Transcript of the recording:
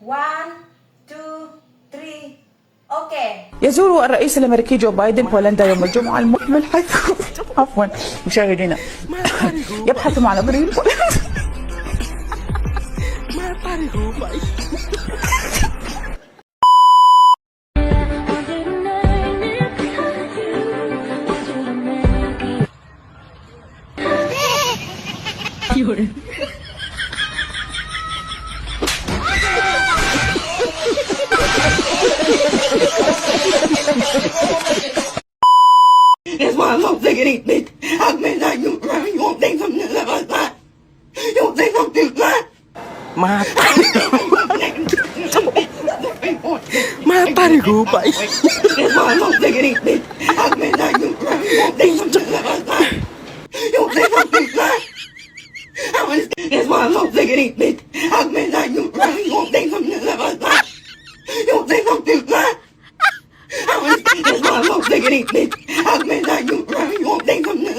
1 2 3 اوكي. يزور الرئيس الامريكي جو بايدن بولندا يوم الجمعه المقبل حيث عفوا مشاهدينا يبحث مع نظيره That's why I love taking it, bitch. I've been like you, right? You won't think something like that. You won't think something like that. มาตาดิกูไป That's why I love taking it, bitch. I've been like you, right? You won't think something like that. You won't think something like that. That's why I love taking it, bitch. I've been like you, right? You won't think something like that. You won't think something like that. That's why I love taking it, bitch. I've been like you, right? You won't think something